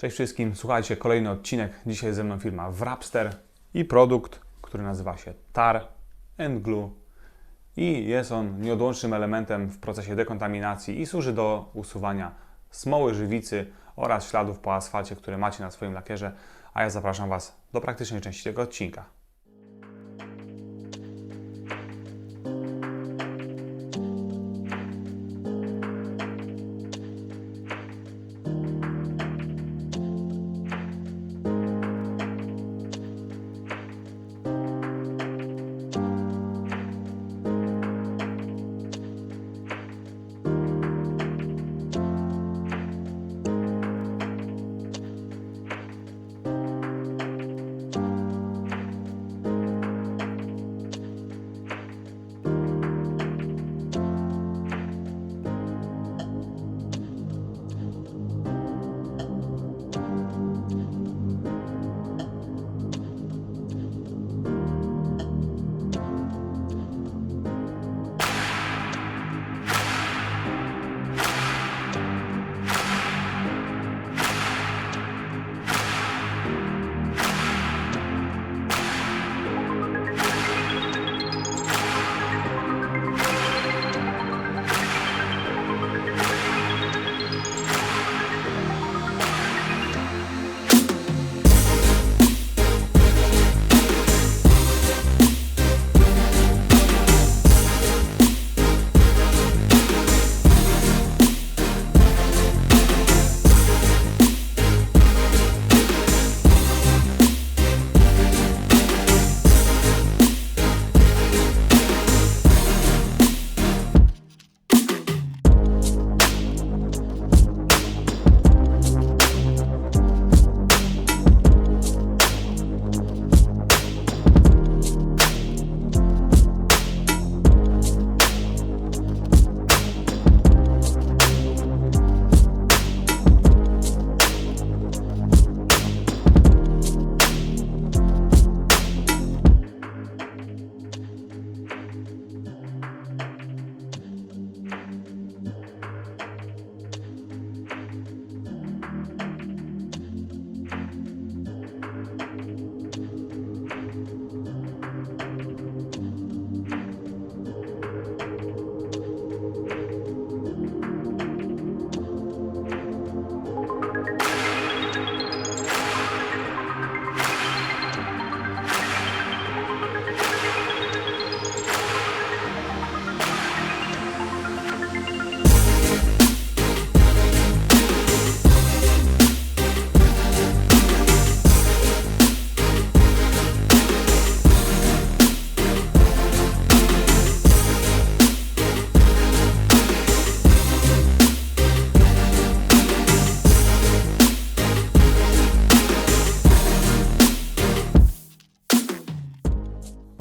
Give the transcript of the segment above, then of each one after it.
Cześć wszystkim, słuchajcie, kolejny odcinek. Dzisiaj ze mną firma WRAPSTER i produkt, który nazywa się Tar and Glue i jest on nieodłącznym elementem w procesie dekontaminacji i służy do usuwania smoły, żywicy oraz śladów po asfalcie, które macie na swoim lakierze, a ja zapraszam Was do praktycznej części tego odcinka.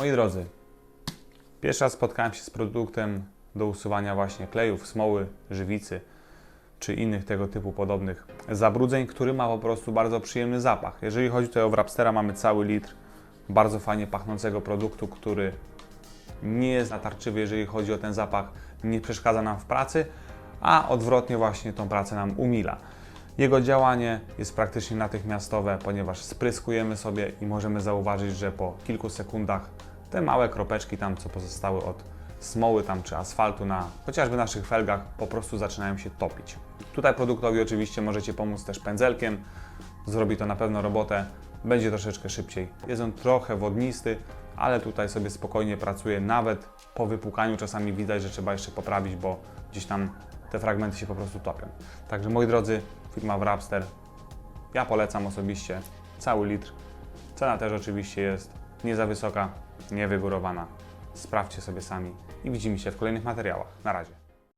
Moi drodzy, pierwszy raz spotkałem się z produktem do usuwania właśnie klejów, smoły, żywicy czy innych tego typu podobnych zabrudzeń, który ma po prostu bardzo przyjemny zapach. Jeżeli chodzi tutaj o WRAPSTERa, mamy cały litr bardzo fajnie pachnącego produktu, który nie jest natarczywy, jeżeli chodzi o ten zapach, nie przeszkadza nam w pracy, a odwrotnie właśnie tą pracę nam umila. Jego działanie jest praktycznie natychmiastowe, ponieważ spryskujemy sobie i możemy zauważyć, że po kilku sekundach te małe kropeczki tam, co pozostały od smoły tam czy asfaltu na chociażby naszych felgach, po prostu zaczynają się topić. Tutaj produktowi oczywiście możecie pomóc też pędzelkiem, zrobi to na pewno robotę, będzie troszeczkę szybciej. Jest on trochę wodnisty, ale tutaj sobie spokojnie pracuje, nawet po wypłukaniu czasami widać, że trzeba jeszcze poprawić, bo gdzieś tam te fragmenty się po prostu topią. Także moi drodzy, firma WRAPSTER, ja polecam osobiście cały litr. Cena też oczywiście jest nie za wysoka, nie wygórowana. Sprawdźcie sobie sami i widzimy się w kolejnych materiałach. Na razie.